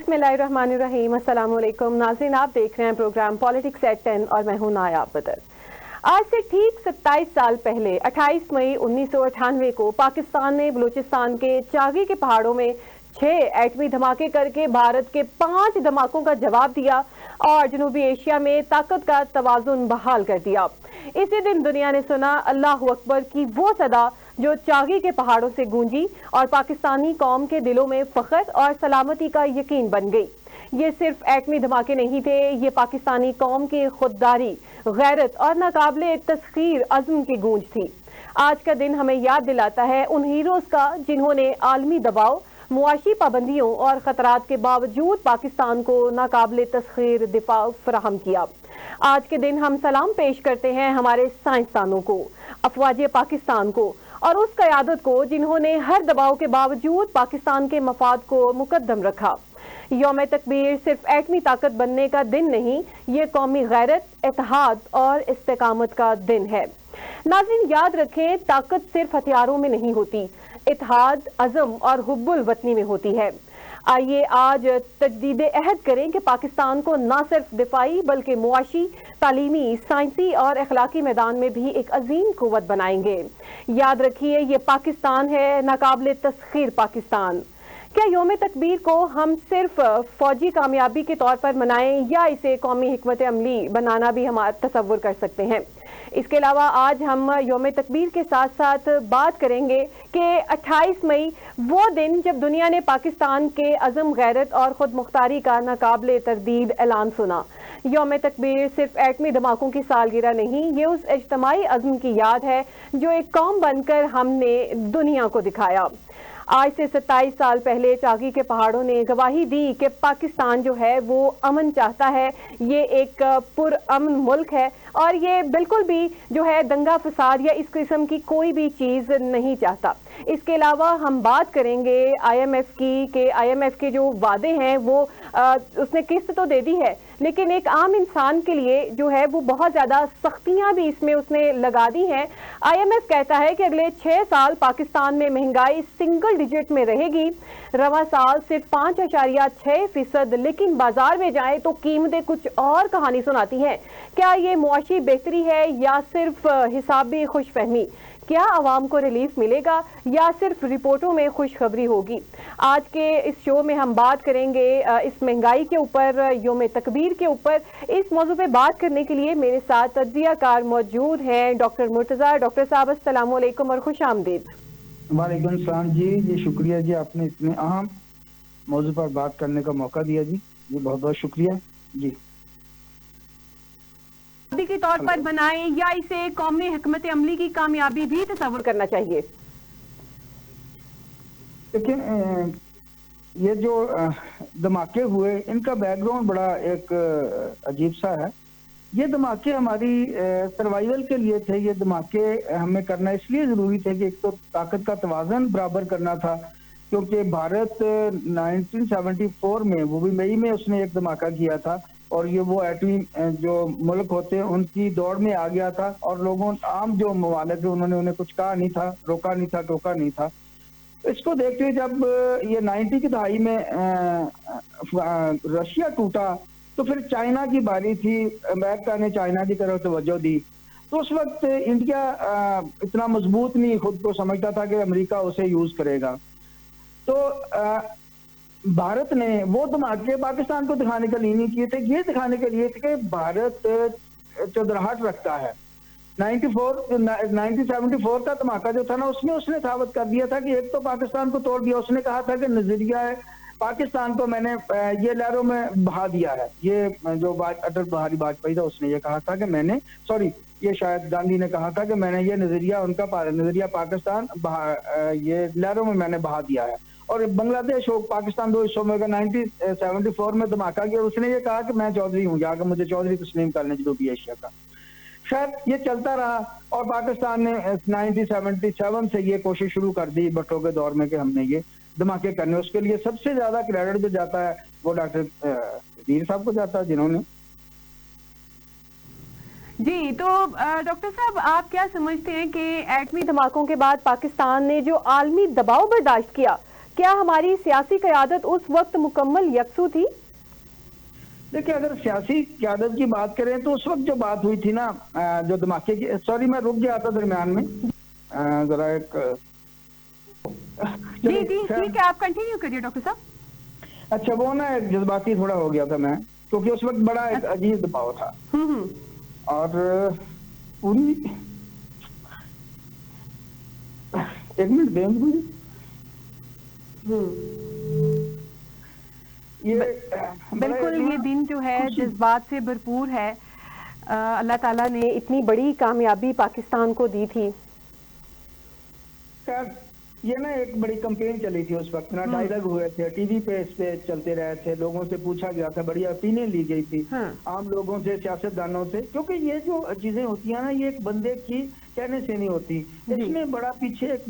बिस्मिल्लाहिर्रहमानिर्रहीम। अस्सलाम वालेकुम नाज़रीन, आप देख रहे हैं प्रोग्राम पॉलिटिक्स एट 10 और मैं हूं नायाब बदर। आज से ठीक 27 साल पहले 28 मई 1998 को पाकिस्तान ने बलूचिस्तान के चागी के पहाड़ों में 6 एटमी धमाके करके भारत के 5 धमाकों का जवाब दिया और जनूबी एशिया में ताकत का तवाजुन बहाल कर दिया। इसी दिन दुनिया ने सुना अल्लाह अकबर की वो सदा जो चागी के पहाड़ों से गूंजी और पाकिस्तानी कौम के दिलों में फख्र और सलामती का यकीन बन गई। ये सिर्फ एटमी धमाके नहीं थे, ये पाकिस्तानी कौम की खुददारी, गैरत और नाकाबिले तस्खीर अज़्म की गूंज थी। आज का दिन हमें याद दिलाता है उन हीरोज का जिन्होंने आलमी दबाव, मुआशी पाबंदियों और खतरात के बावजूद पाकिस्तान को नाकाबिले तस्खीर दिफा फराहम किया। आज के दिन हम सलाम पेश करते हैं हमारे साइंसदानों को, अफवाज पाकिस्तान को और उस क़यादत को जिन्होंने हर दबाव के बावजूद पाकिस्तान के मफाद को मुकद्दम रखा। यौम तकबीर सिर्फ एटमी ताकत बनने का दिन नहीं, ये कौमी गैरत, इत्तेहाद और इस्तेकामत का दिन है। नाज़रीन याद रखें, ताकत सिर्फ हथियारों में नहीं होती, इत्तेहाद, अज़म और हुब्बुल वतनी में होती है। आइए आज तजदीद अहद करें कि पाकिस्तान को न सिर्फ दिफाई बल्कि मुआशी, तालीमी, साइंसी और अखलाकी मैदान में भी एक अजीम कुव्वत बनाएंगे। याद रखिए, ये पाकिस्तान है, नाकाबिले तस्खीर पाकिस्तान। क्या यौम तकबीर को हम सिर्फ फौजी कामयाबी के तौर पर मनाएं या इसे कौमी हिकमत अमली बनाना भी हम तसव्वुर कर सकते हैं? इसके अलावा आज हम यौम तकबीर के साथ साथ बात करेंगे कि 28 मई वो दिन जब दुनिया ने पाकिस्तान के अज़म, गैरत और खुद मुख्तारी का नाकाबिले तरदीद ऐलान सुना। यौम तकबीर सिर्फ एटमी धमाकों की सालगिरह नहीं, ये उस इज्तमाई अज़्म की याद है जो एक कौम बनकर हमने दुनिया को दिखाया। आज से 27 साल पहले चागी के पहाड़ों ने गवाही दी कि पाकिस्तान जो है वो अमन चाहता है, ये एक पुरअमन मुल्क है और ये बिल्कुल भी जो है दंगा फसाद या इस किस्म की कोई भी चीज़ नहीं चाहता। इसके अलावा हम बात करेंगे IMF की कि IMF के जो वादे हैं वो उसने किस्त तो दे दी है, लेकिन एक आम इंसान के लिए जो है वो बहुत ज़्यादा सख्तियाँ भी इसमें उसने लगा दी हैं। IMF कहता है कि अगले 6 साल पाकिस्तान में महंगाई सिंगल डिजिट में रहेगी, रवा साल सिर्फ 5.6%, लेकिन बाजार में जाए तो कीमतें कुछ और कहानी सुनाती हैं। क्या ये मुआशी बेहतरी है या सिर्फ हिसाबी खुशफहमी? क्या आवाम को रिलीफ मिलेगा या सिर्फ रिपोर्टों में खुशखबरी होगी? आज के इस शो में हम बात करेंगे इस महंगाई के ऊपर, यौम तकबीर के ऊपर। इस मौजू पे बात करने के लिए मेरे साथ तज्जियाकार मौजूद हैं डॉक्टर मुर्तज़ा। डॉक्टर साहब अस्सलाम वालेकुम और खुश आमदीद। वालेकुम सलाम जी शुक्रिया जी, आपने इतने अहम मौजू पर बात करने का मौका दिया जी बहुत बहुत शुक्रिया जी। के तौर पर बनाएं या इसे कौमी हिकमत अमली की कामयाबी भी तस्वुर करना चाहिए? देखिए, ये जो धमाके हुए इनका बैकग्राउंड बड़ा एक अजीब सा है। ये धमाके हमारी सर्वाइवल के लिए थे। ये धमाके हमें करना इसलिए जरूरी थे कि एक तो ताकत का तवाज़ुन बराबर करना था, क्योंकि भारत 1974 में वो भी मई में उसने एक धमाका किया था और ये वो एटमी जो मुल्क होते हैं उनकी दौड़ में आ गया था और लोगों आम जो ममालिक है उन्होंने उन्हें कुछ कहा नहीं था, रोका नहीं था, टोका नहीं था। इसको देखते हुए जब ये 90 की दहाई में रशिया टूटा तो फिर चाइना की बारी थी, अमेरिका ने चाइना की तरफ तवज्जो दी। तो उस वक्त इंडिया इतना मजबूत नहीं खुद को समझता था कि अमेरिका उसे यूज करेगा। तो भारत ने वो धमाके पाकिस्तान को दिखाने के लिए नहीं किए थे, ये दिखाने के लिए थे कि भारत चौधराहट रखता है। 1974 का धमाका जो था ना, उसमें उसने साबित कर दिया था कि एक तो पाकिस्तान को तोड़ दिया। उसने कहा था कि नजरिया है पाकिस्तान को मैंने ये लहरों में बहा दिया है। ये जो अटल बिहारी वाजपेयी था उसने ये कहा था कि मैंने, सॉरी ये शायद गांधी ने कहा था कि मैंने ये नजरिया, उनका नजरिया पाकिस्तान ये लहरों में मैंने बहा दिया है। और बांग्लादेश हो पाकिस्तान दो हिस्सों में 1974 में धमाका किया। उसने ये कहा कि मैं चौधरी हूँ, जाकर मुझे चौधरी तस्लीम करने जनूबी एशिया का। खैर ये चलता रहा और पाकिस्तान ने 1977 से ये कोशिश शुरू कर दी भट्टो के दौर में कि हमने ये धमाके करने। उसके लिए सबसे ज्यादा क्रेडिट जो जाता है वो डॉक्टर वीर साहब को जाता है जिन्होंने जी। तो डॉक्टर साहब, आप क्या समझते हैं कि एटमी धमाकों के बाद पाकिस्तान ने जो आलमी दबाव बर्दाश्त किया, क्या हमारी सियासी क़यादत उस वक्त मुकम्मल यकसू थी? देखिए, अगर सियासी क़यादत की बात करें तो उस वक्त जो बात हुई थी ना, जो धमाके की, सॉरी मैं रुक गया था दरमियान में, जरा एक जी जी ठीक है, आप कंटिन्यू करिए डॉक्टर साहब। अच्छा, वो ना एक जज्बाती थोड़ा हो गया था मैं, क्योंकि उस वक्त बड़ा एक अजीब दबाव था। और पूरी एक मिनट दें मुझे। बिल्कुल, ये दिन जो है जज्बात से भरपूर है। अल्लाह ताला ने इतनी बड़ी कामयाबी पाकिस्तान को दी थी। ये ना एक बड़ी कंपेन चली थी उस वक्त ना, डायलॉग हुए थे टीवी पे, इस पे चलते रहे थे, लोगों से पूछा गया था, बड़ी ओपिनियन ली गई थी आम लोगों से, सियासतदानों से, क्योंकि ये जो चीजें होती हैं ना, ये एक बंदे की कहने से नहीं होती, इसमें बड़ा पीछे एक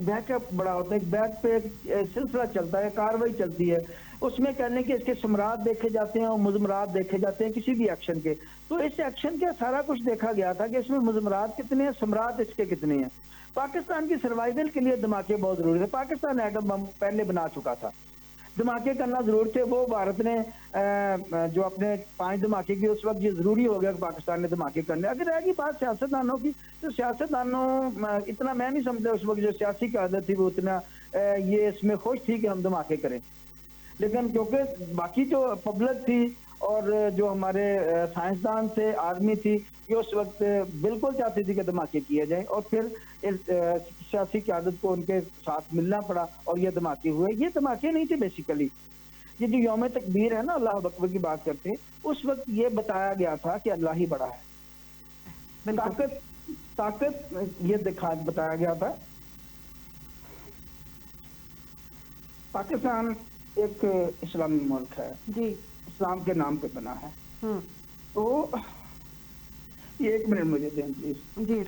बैकअप बड़ा होता है, एक बैक पे एक सिलसिला चलता है, कार्रवाई चलती है, उसमें कहने के इसके समरात देखे जाते हैं और मुजमरात देखे जाते हैं किसी भी एक्शन के। तो इस एक्शन के सारा कुछ देखा गया था कि इसमें मुजमरात कितने हैं, समरात इसके कितने हैं। पाकिस्तान की सर्वाइवल के लिए धमाके बहुत जरूरी थे। पाकिस्तान एटम बम पहले बना चुका था, धमाके करना जरूर थे। वो भारत ने जो अपने 5 धमाके की, उस वक्त ये जरूरी हो गया कि पाकिस्तान ने धमाके करने। अगर रहेगी बात सियासतदानों की, तो सियासतदानों इतना मैं नहीं समझता उस वक्त जो सियासी क़यादत थी वो उतना ये इसमें खुश थी कि हम धमाके करें। लेकिन क्योंकि बाकी जो पब्लिक थी और जो हमारे साइंसदान थे, आर्मी थी, ये उस वक्त बिल्कुल चाहती थी कि धमाके किए जाएं, और फिर इस सियासी क़यादत को उनके साथ मिलना पड़ा और ये धमाके हुए। ये धमाके नहीं थे बेसिकली, ये जो यौम तकबीर है ना, अल्लाह अकबर की बात करते हैं, उस वक्त ये बताया गया था कि अल्लाह ही बड़ा है। ताकत ये बताया गया था। पाकिस्तान एक इस्लामी मुल्क है जी, इस्लाम के नाम पे बना है। तो ये एक मिनट मुझे दें प्लीज। जी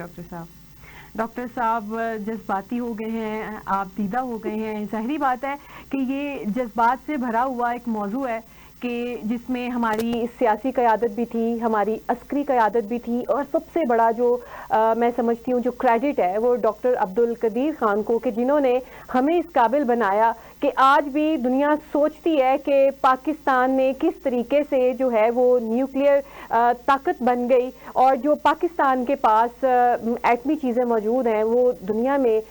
डॉक्टर साहब जज्बाती हो गए हैं, आप दीदा हो गए हैं। ज़ाहिरी बात है कि ये जज्बात से भरा हुआ एक मौजू है कि जिसमें हमारी सियासी क़यादत भी थी, हमारी अस्करी क़यादत भी थी, और सबसे बड़ा जो मैं समझती हूँ जो क्रेडिट है वो डॉक्टर अब्दुल कदीर खान को, कि जिन्होंने हमें इस काबिल बनाया कि आज भी दुनिया सोचती है कि पाकिस्तान में किस तरीके से जो है वो न्यूक्लियर ताकत बन गई, और जो पाकिस्तान के पास एटमी चीज़ें मौजूद हैं वो दुनिया में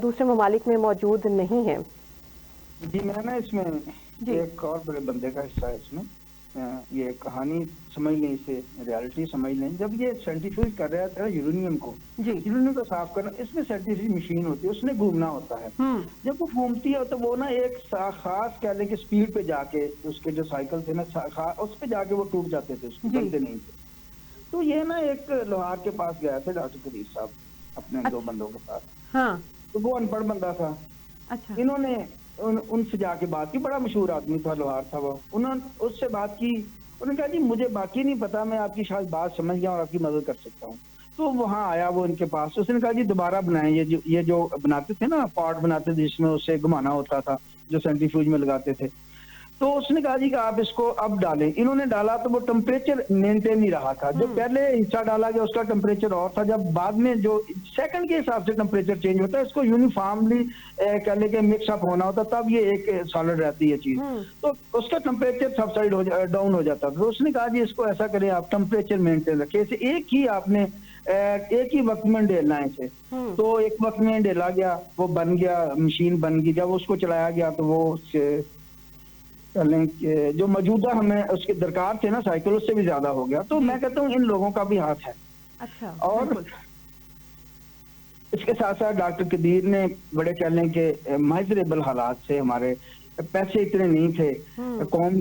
दूसरे ममालिक में मौजूद नहीं हैं। जी, मैं ना इसमें एक और बड़े बंदे का हिस्सा है इसमें। ये कहानी समझ लें, इसे रियलिटी समझ लें। जब ये साइंटिफिक कर रहा था यूरेनियम को, यूरेनियम को साफ करना, इसमें साइंटिफिक मशीन होती है, उसने घूमना होता है। जब वो घूमती है तो वो ना एक खास कह लें कि स्पीड पे जाके, उसके जो साइकिल थे ना, उस पे जाके वो टूट जाते थे, उसको बनते नहीं थे। तो ये ना एक लोहार के पास गया था डॉक्टर कदीर साहब अपने 2 बंदों के साथ। तो वो अनपढ़ बंदा था। इन्होंने उनसे जाके बात की, बड़ा मशहूर आदमी था, लोहार था वो। उन्होंने उससे बात की, उन्होंने कहा जी मुझे बाकी नहीं पता, मैं आपकी शायद बात समझ गया और आपकी मदद कर सकता हूँ। तो वहाँ आया वो इनके पास, उसने कहा जी दोबारा बनाएं, ये जो बनाते थे ना, पॉट बनाते थे जिसमें उससे घुमाना होता था, जो सेंट्रीफ्यूज में लगाते थे। तो उसने कहा जी कि आप इसको अब डालें। इन्होंने डाला तो वो टेम्परेचर मेंटेन नहीं रहा था। जो पहले हिस्सा डाला गया उसका टेम्परेचर और था, जब बाद में जो सेकंड के हिसाब से टेम्परेचर चेंज होता है, इसको यूनिफॉर्मली कह लें कि मिक्सअप होना होता, तब ये एक सॉलिड रहती है चीज। तो उसका टेम्परेचर सबसाइड डाउन हो जाता था। तो उसने कहा जी इसको ऐसा करें, आप टेम्परेचर मेंटेन रखें, इसे एक ही आपने एक ही वक्त में डेलना है इसे। तो एक वक्त में डेला गया, वो बन गया, मशीन बन गई। जब उसको चलाया गया तो वो जो मौजूदा हमें उसके दरकार थे ना साइकिल, उससे भी ज्यादा हो गया। तो मैं कहता हूँ इन लोगों का भी हाथ है। अच्छा। और इसके साथ साथ डॉक्टर कदीर ने बड़े कह लें कि माइजरेबल हालात से, हमारे पैसे इतने नहीं थे, कौम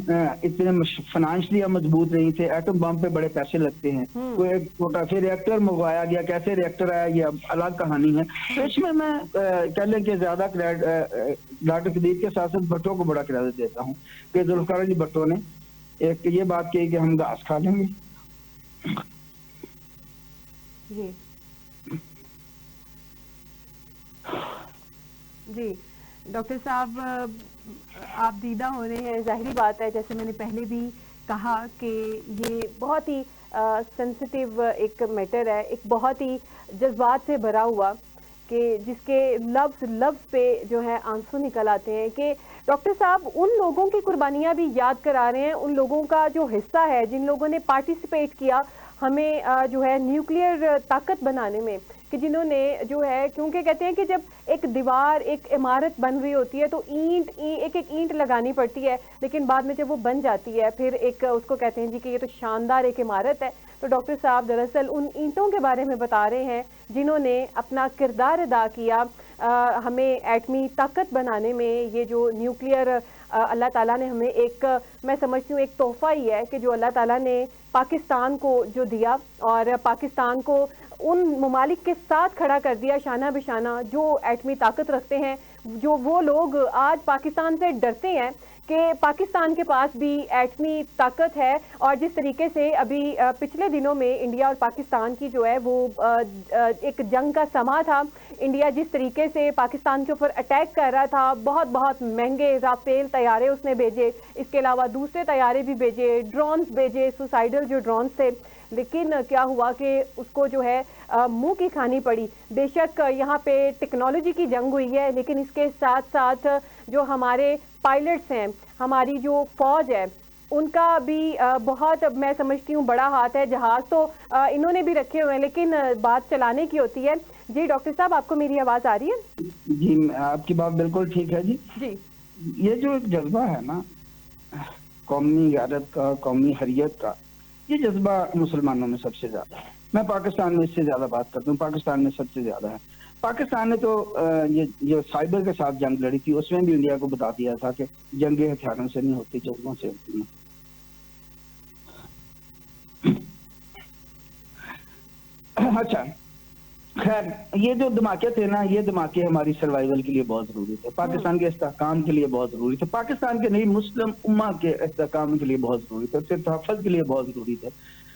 इतने फाइनेंशियली मजबूत नहीं थे, एटम बम पे बड़े पैसे लगते हैं, तो एक छोटा से रिएक्टर मंगवाया गया। कैसे रिएक्टर आया ये अलग कहानी है। तो इसमें मैं कह लें कि ज्यादा डॉक्टर कदीर के साथ साथ भट्टो को बड़ा क्रेडिट देता हूँ कि जुल्फकार अली भट्टो ने एक ये बात कही कि हम घास खा लेंगे। जी डॉक्टर साहब, आप दीदा हो रहे हैं। ज़ाहिरी बात है, जैसे मैंने पहले भी कहा कि ये बहुत ही सेंसिटिव एक मैटर है, एक बहुत ही जज्बात से भरा हुआ, कि जिसके लफ्ज़ लफ्ज़ पे जो है आंसू निकल आते हैं कि डॉक्टर साहब उन लोगों की कुर्बानियाँ भी याद करा रहे हैं, उन लोगों का जो हिस्सा है, जिन लोगों ने पार्टिसिपेट किया हमें जो है न्यूक्लियर ताकत बनाने में, कि जिन्होंने जो है, क्योंकि कहते हैं कि जब एक दीवार एक इमारत बन रही होती है तो एक एक ईंट लगानी पड़ती है, लेकिन बाद में जब वो बन जाती है फिर एक उसको कहते हैं जी कि ये तो शानदार एक इमारत है। तो डॉक्टर साहब दरअसल उन ईंटों के बारे में बता रहे हैं जिन्होंने अपना किरदार अदा किया हमें एटमी ताकत बनाने में। ये जो न्यूक्लियर अल्लाह ताला ने हमें एक, मैं समझती हूँ एक तोहफा ही है कि जो अल्लाह ताला ने पाकिस्तान को जो दिया, और पाकिस्तान को उन ममालिक के साथ खड़ा कर दिया शाना बिशाना जो एटमी ताकत रखते हैं। जो वो लोग आज पाकिस्तान से डरते हैं कि पाकिस्तान के पास भी एटमी ताकत है, और जिस तरीके से अभी पिछले दिनों में इंडिया और पाकिस्तान की जो है वो एक जंग का समा था, इंडिया जिस तरीके से पाकिस्तान के ऊपर अटैक कर रहा था, बहुत बहुत महंगे राफेल तैयारे उसने भेजे, इसके अलावा दूसरे तैयारे भी भेजे, ड्रोन्स भेजे, सुसाइडल जो ड्रोन्स थे, लेकिन क्या हुआ कि उसको जो है मुंह की खानी पड़ी। बेशक यहाँ पे टेक्नोलॉजी की जंग हुई है, लेकिन इसके साथ साथ जो हमारे पायलट्स हैं, हमारी जो फौज है, उनका भी बहुत, मैं समझती हूँ बड़ा हाथ है। जहाज तो इन्होंने भी रखे हुए हैं, लेकिन बात चलाने की होती है। जी डॉक्टर साहब, आपको मेरी आवाज़ आ रही है? जी, आपकी बात बिल्कुल ठीक है जी। जी, ये जो एक जज्बा है ना कौमी गैरत का, कौमी हरियत का, ये जज्बा मुसलमानों में सबसे ज्यादा है। मैं पाकिस्तान में इससे ज्यादा बात करता हूँ, पाकिस्तान में सबसे ज्यादा है। पाकिस्तान ने तो ये जो साइबर के साथ जंग लड़ी थी उसमें भी इंडिया को बता दिया था कि जंगे हथियारों से नहीं होती, जज्बों से होती है। अच्छा, खैर, ये जो धमाके थे ना, ये धमाके हमारी सर्वाइवल के लिए बहुत जरूरी थे, पाकिस्तान के इस्तेहकाम के लिए बहुत जरूरी थे, पाकिस्तान के नहीं मुस्लिम उम्मा के इस्तेहकाम के लिए बहुत जरूरी थे, सिर्फ तहफ़्फ़ुज़ के लिए बहुत जरूरी थे,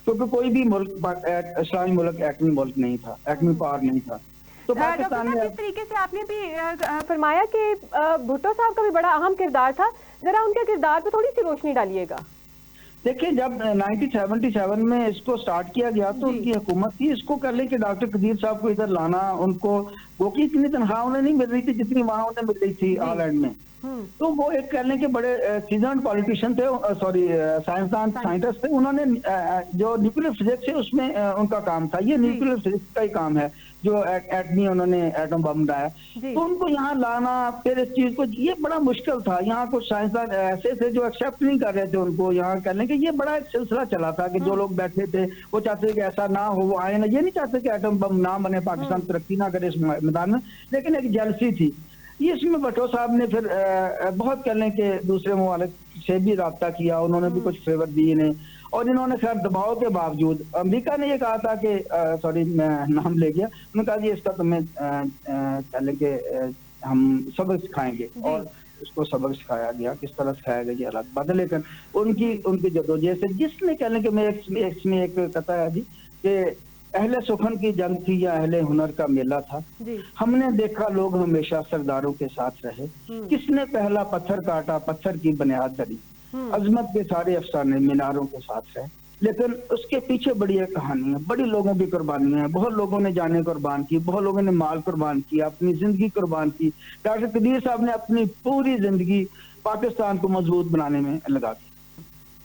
क्योंकि कोई भी मुल्क इस्लामी मुल्क एटमी मुल्क नहीं था, एटमी पावर नहीं था। तो पाकिस्तान में जिस तरीके से आपने भी फरमाया कि भुट्टो साहब का भी बड़ा अहम किरदार था, जरा उनके किरदार पे थोड़ी सी रोशनी डालिएगा। देखिए, जब 1977 में इसको स्टार्ट किया गया तो उनकी हुकूमत थी इसको कर ले कि डॉक्टर कदीर साहब को इधर लाना, उनको वो की इतनी तनख्वाह उन्हें नहीं मिल रही थी जितनी वहां उन्हें मिल रही थी ऑलैंड में। तो वो एक कह लें कि बड़े सीजन पॉलिटिशियन थे, सॉरी साइंसदान साइंटिस्ट थे। उन्होंने जो न्यूक्लियर फिजिक्स है उसमें उनका काम था, ये न्यूक्लियर फिजिक्स का ही काम है जो एटमी उन्होंने एटम बम बनाया। तो उनको यहाँ लाना, फिर इस चीज को, ये बड़ा मुश्किल था। यहाँ कुछ साइंसदान ऐसे थे जो एक्सेप्ट नहीं कर रहे थे उनको यहाँ करने के। ये बड़ा एक सिलसिला चला था कि जो लोग बैठे थे वो चाहते कि ऐसा ना हो, वो आए ना, ये नहीं चाहते कि एटम बम ना बने, पाकिस्तान तरक्की ना करे इस मैदान में, लेकिन एक जेलसी थी। ये इसमें भट्टो साहब ने फिर बहुत कह लें कि दूसरे ममालिक से भी रब्ता किया, उन्होंने भी कुछ फेवर दिए इन्हें, और इन्होंने खैर दबाव के बावजूद, अमेरिका ने ये कहा था कि सॉरी मैं नाम ले गया, उन्होंने कहा जी इसका तुम्हें कह लें कि हम सबक सिखाएंगे, और उसको सबक सिखाया गया। किस तरह सिखाया गया ये अलग बात है, लेकिन उनकी जदोजहद से, जिसने कह लें कि मैं इसमें एक कथा है जी कि अहले सुखन की जंग थी या अहले हुनर का मेला था, हमने देखा लोग हमेशा सरदारों के साथ रहे, किसने पहला पत्थर काटा, पत्थर की बुनियाद धरी, अजमत के सारे अफसाने मीनारों के साथ रहे। लेकिन उसके पीछे बड़ी एक कहानी है, बड़ी लोगों की कुर्बानियां हैं, बहुत लोगों ने जानें कुर्बान की, बहुत लोगों ने माल कुर्बान किया, अपनी जिंदगी कुर्बान की। डॉक्टर कदीर साहब ने अपनी पूरी जिंदगी पाकिस्तान को मजबूत बनाने में लगा दी।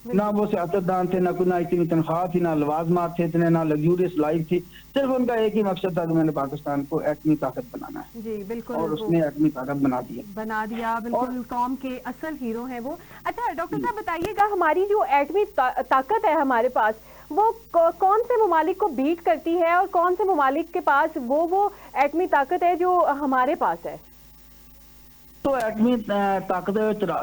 ना वो सियासतदान थे, ना इतनी तनख्वाह थी, ना लवाजमात थे इतने, ना लग्जूरियस लाइफ थी, सिर्फ उनका एक ही मकसद था कि मैंने पाकिस्तान को एटमी ताकत बनाना है। जी बिल्कुल, और उसने एटमी ताकत बना दिया बिल्कुल। कौम के असल हीरो हैं वो। अच्छा डॉक्टर साहब बताइएगा, हमारी जो एटमी ताकत है हमारे पास, वो कौन से ममालिक को बीट करती है, और कौन से ममालिक के पास वो एटमी ताकत है जो हमारे पास है? तो एटमी ताकत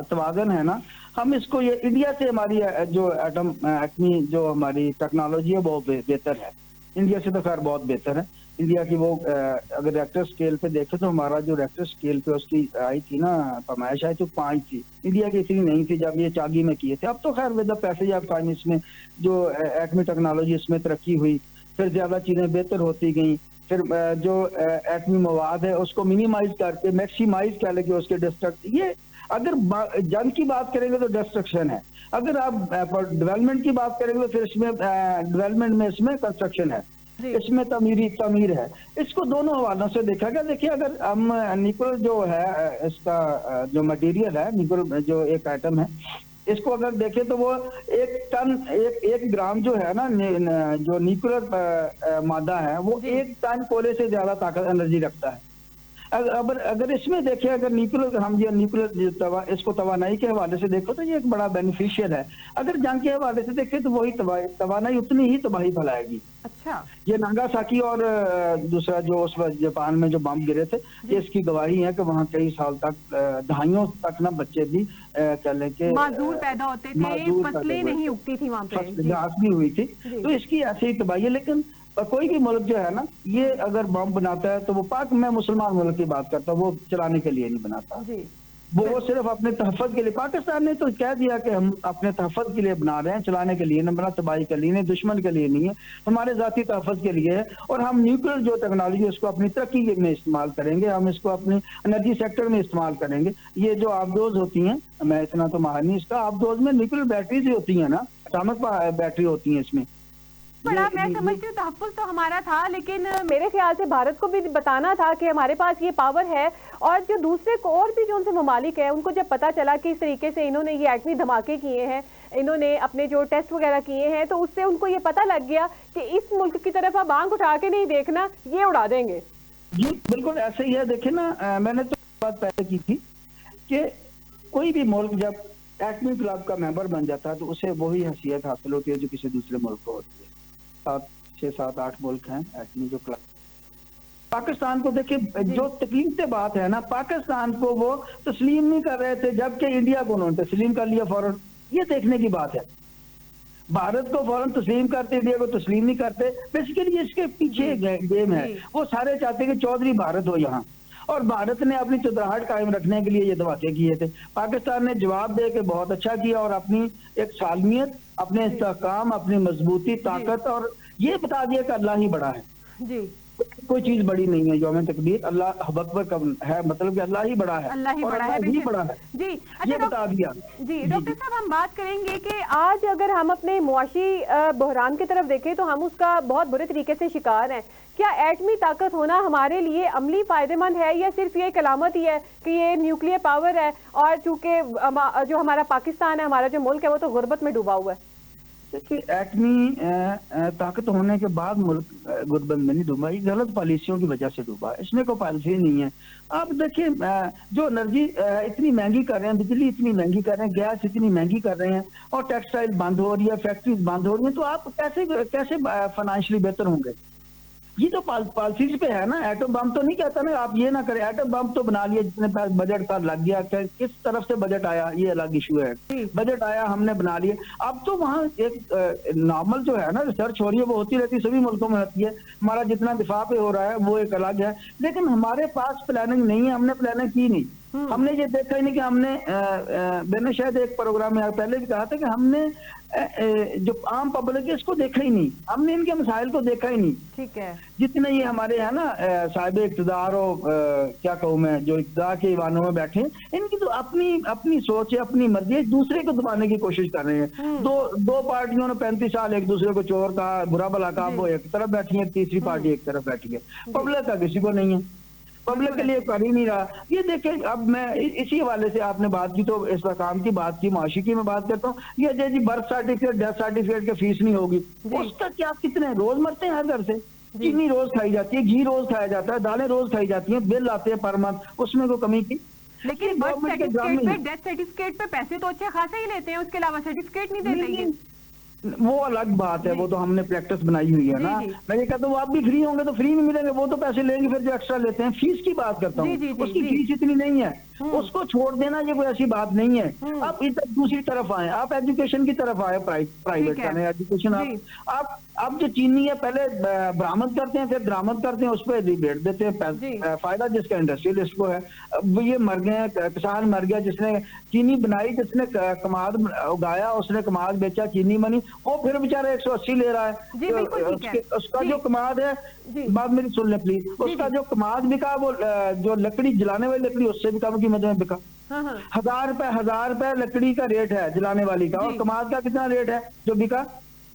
तवाज़ुन है ना, हम इसको, ये इंडिया से हमारी जो एटमी जो हमारी टेक्नोलॉजी है वो बेहतर है, इंडिया से तो खैर बहुत बेहतर है। इंडिया की वो अगर रेक्टर स्केल पे देखें तो हमारा जो रेक्टर स्केल पे उसकी आई थी ना पैमाइश आई तो 5 थी, इंडिया की इतनी नहीं थी जब ये चागी में किए थे। अब तो खैर with the passage of time इसमें जो एटमी टेक्नोलॉजी इसमें तरक्की हुई, फिर ज्यादा चीजें बेहतर होती गई, फिर जो एटमी मवाद है उसको मिनिमाइज करके मैक्सिमाइज कर लेके उसके डिस्ट्रक्ट, ये अगर जंग की बात करेंगे तो डिस्ट्रक्शन है, अगर आप डेवलपमेंट की बात करेंगे तो फिर इसमें डेवलपमेंट में इसमें कंस्ट्रक्शन है। इसमें तमीर है। इसको दोनों हवालों से देखा गया। देखिए, अगर हम निकल जो है इसका जो मटेरियल है, निकल जो एक आइटम है, इसको अगर देखें तो वो 1 टन, एक ग्राम जो है ना, जो न्यूक्लियर मादा है, वो 1 टन कोयले से ज्यादा ताकत एनर्जी रखता है। अगर इसमें देखें, अगर न्यूक्लियर तवा, इसको तवानाई के हवाले से देखो तो ये एक बड़ा बेनिफिशियल है। अगर जंग के हवाले से देखें तो वही तवानाई उतनी ही तबाही फैलाएगी। अच्छा, ये नागासाकी और दूसरा जो उस वक्त जापान में जो बम गिरे थे, ये इसकी गवाही है कि वहाँ कई साल तक, दहाइयों तक ना बच्चे भी कह लें कि माजूर पैदा होते थे, फसलें नहीं उगती थी वहाँ पे, घास भी हुई थी। तो इसकी ऐसी ही तबाही है। लेकिन कोई भी मुल्क जो है ना, ये अगर बम बनाता है तो वो मैं मुसलमान मुल्क की बात करता हूँ, वो चलाने के लिए नहीं बनाता, वो सिर्फ अपने तहफ़्फ़ुज़ के लिए। पाकिस्तान ने तो कह दिया कि हम अपने तहफ़्फ़ुज़ के लिए बना रहे हैं, चलाने के लिए नहीं बना, तबाही के लिए नहीं, दुश्मन के लिए नहीं है, हमारे ज़ाती तहफ़्फ़ुज़ के लिए है। और हम न्यूक्लियर जो टेक्नोलॉजी है उसको अपनी तरक्की में इस्तेमाल करेंगे, हम इसको अपनी एनर्जी सेक्टर में इस्तेमाल करेंगे। ये जो आबदोज होती हैं, मैं इतना तो माहिर नहीं इसका, आबदोज में न्यूक्लियर बैटरीज होती है ना, एटॉमिक बैटरी होती है इसमें। बड़ा मैं समझती हूँ तहफ़्फ़ुज़ तो हमारा था, लेकिन मेरे ख्याल से भारत को भी बताना था कि हमारे पास ये पावर है। और जो दूसरे को और भी जो उनसे ममालिक है, उनको जब पता चला कि इस तरीके से इन्होंने ये एटमी धमाके किए हैं, इन्होंने अपने जो टेस्ट वगैरह किए हैं, तो उससे उनको ये पता लग गया कि इस मुल्क की तरफ आप आंख उठा के नहीं देखना, ये उड़ा देंगे। जी बिल्कुल ऐसे ही है। देखिए ना, मैंने तो बात पहले की थी कि कोई भी मुल्क जब एटमी क्लब का मेंबर बन जाता है तो उसे वही हैसियत हासिल होती है जो किसी दूसरे मुल्क को होती है। 6, 7, 8 मुल्क हैं एटमी जो क्लब। पाकिस्तान को देखिए, जो तकलीफ से बात है ना, पाकिस्तान को वो तस्लीम नहीं कर रहे थे, जबकि इंडिया को उन्होंने तस्लीम कर लिया फौरन। ये देखने की बात है, भारत को फौरन तस्लीम करते, इंडिया को तस्लीम नहीं करते। बेसिकली इसके पीछे गेम है। वो सारे चाहते हैं कि चौधरी भारत हो यहाँ, और भारत ने अपनी चुदराहट कायम रखने के लिए ये धमाके किए थे। पाकिस्तान ने जवाब दे के बहुत अच्छा किया और अपनी एक सालमियत, अपने इस्तेहकाम, अपनी मजबूती, ताकत और ये बता दिया कि अल्लाह ही बड़ा है जी, कोई चीज बड़ी नहीं है। यौम तकदीर अल्लाह अकबर का है, मतलब कि अल्लाह ही बड़ा है, अल्लाह ही बड़ा है, ही बड़ा है जी। ये बता दिया जी। डॉक्टर साहब, हम बात करेंगे कि आज अगर हम अपने मुआशी बहरान की तरफ देखें तो हम उसका बहुत बुरे तरीके से शिकार हैं। क्या एटमी ताकत होना हमारे लिए अमली फायदेमंद है, या सिर्फ ये कलामत ही है कि ये न्यूक्लियर पावर है और चूंकि जो हमारा पाकिस्तान है, हमारा जो मुल्क है, वो तो गुर्बत में डूबा हुआ है? देखिए, एटमी ताकत होने के बाद मुल्क गुर्बत में नहीं डूबा, ये गलत पॉलिसियों की वजह से डूबा। इसमें कोई पॉलिसी नहीं है। आप देखिए, जो एनर्जी इतनी महंगी कर रहे हैं, बिजली इतनी महंगी कर रहे हैं, गैस इतनी महंगी कर रहे हैं, और टेक्सटाइल बंद हो रही है, फैक्ट्रीज बंद हो रही हैं, तो आप कैसे फाइनेंशियली बेहतर होंगे? ये तो पॉलिसीज पे है ना। एटम बम तो नहीं कहता ना आप ये ना करें, एटम बम तो बना लिया, जितने पास बजट का लग गया, किस तरफ से बजट आया ये अलग इशू है। बजट आया, हमने बना लिए। अब तो वहाँ एक नॉर्मल जो है ना रिसर्च हो रही है, वो होती रहती है, सभी मुल्कों में होती है। हमारा जितना दिफा पे हो रहा है वो एक अलग है, लेकिन हमारे पास प्लानिंग नहीं है, हमने प्लानिंग की नहीं। हमने ये देखा ही नहीं कि हमने मैंने शायद एक प्रोग्राम में पहले भी कहा था कि हमने जो आम पब्लिक है इसको देखा ही नहीं, हमने इनके मसाइल को देखा ही नहीं। ठीक है, जितने ये हमारे है ना साहिब इक़्तिदार और क्या कहूँ मैं, जो इक़्तिदार के ईवानों में बैठे, इनकी तो अपनी सोच है, अपनी मर्जी है, दूसरे को दबाने की कोशिश कर रहे हैं। दो पार्टियों ने 35 साल एक दूसरे को चोर कहा, बुरा भला कहा, वो एक तरफ बैठी है, तीसरी पार्टी एक तरफ बैठी है। पब्लिक का किसी को नहीं है, पब्लिक के लिए कर ही नहीं रहा। ये देखें, अब मैं इसी हवाले से आपने बात की तो इस काम की बात की, माशी की मैं बात करता हूँ। ये जी बर्थ सर्टिफिकेट, डेथ सर्टिफिकेट की फीस नहीं होगी, उसका क्या, कितने रोज मरते हैं हर घर से, चीनी रोज खाई जाती है, घी रोज खाया जाता है, दालें रोज खाई जाती हैं, बिल आते हैं पर मंथ, उसमें कोई कमी की? लेकिन बर्थ सर्टिफिकेट पे, डेथ सर्टिफिकेट पे पैसे तो अच्छे खासे ही लेते हैं, उसके अलावा सर्टिफिकेट नहीं देते। वो अलग बात है, वो तो हमने प्रैक्टिस बनाई हुई है ना। मैं ये कहता हूँ आप भी फ्री होंगे तो फ्री में मिलेंगे, वो तो पैसे लेंगे फिर जो एक्स्ट्रा लेते हैं। फीस की बात करता हूँ, उसकी फीस इतनी नहीं है, उसको छोड़ देना ये कोई ऐसी बात नहीं है। आप इधर दूसरी तरफ आए, आप एजुकेशन की तरफ आए, प्राइवेट करने एजुकेशन। आप जो चीनी है पहले बरामद करते हैं, फिर दरामद करते हैं, उस पर रिबेट देते हैं, फायदा जिसका इंडस्ट्रियलिस्ट को है। वो ये मर गए, किसान मर गया जिसने चीनी बनाई, जिसने कमाद उगाया, उसने कमाद बेचा, चीनी बनी, वो फिर बेचारा 180 ले रहा है। उसका जो कमाद है, बात मेरी सुन ले प्लीज, उसका जो कमाद बिका, वो जो लकड़ी जलाने वाली लकड़ी, उससे भी कम कीमत में बिका। 1000 रुपए लकड़ी का रेट है जलाने वाली का, और कमाद का कितना रेट है जो बिका?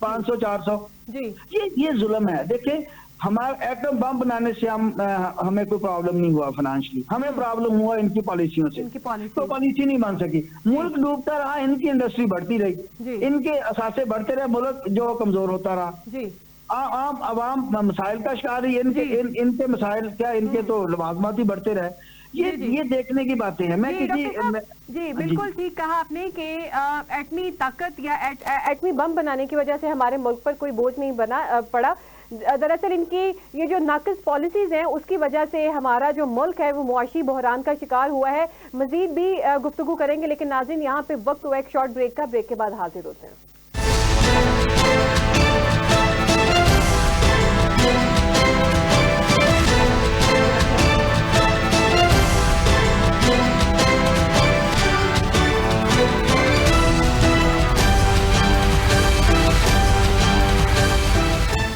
500 400। जी ये जुल्म है। देखिए, हमारा एटम बम बनाने से हमें कोई प्रॉब्लम नहीं हुआ फाइनेंशियली, हमें प्रॉब्लम हुआ इनकी पॉलिसियों से। इनकी पॉलिसी। तो पॉलिसी नहीं बन सकी, मुल्क डूबता रहा, इनकी इंडस्ट्री बढ़ती जी। रही, इनके असासे बढ़ते रहे, मुल्क जो कमजोर होता रहा। जी आम अवाम मसाइल का शिकार है। इनके मसाइल क्या, इनके तो लवाजमात ही बढ़ते रहे। ये देखने की बातें हैं। मैं जी, किसी डॉक्टर साहब, जी बिल्कुल ठीक कहा आपने कि एटमी ताकत या एटमी बम बनाने की वजह से हमारे मुल्क पर कोई बोझ नहीं पड़ा। दरअसल इनकी ये जो नाकिस पॉलिसीज हैं उसकी वजह से हमारा जो मुल्क है वो मुआशी बहरान का शिकार हुआ है। मजीद भी गुफ्तगू करेंगे, लेकिन नाज़रीन यहाँ पे वक्त हुआ एक शॉर्ट ब्रेक का। ब्रेक के बाद हाजिर होते हैं।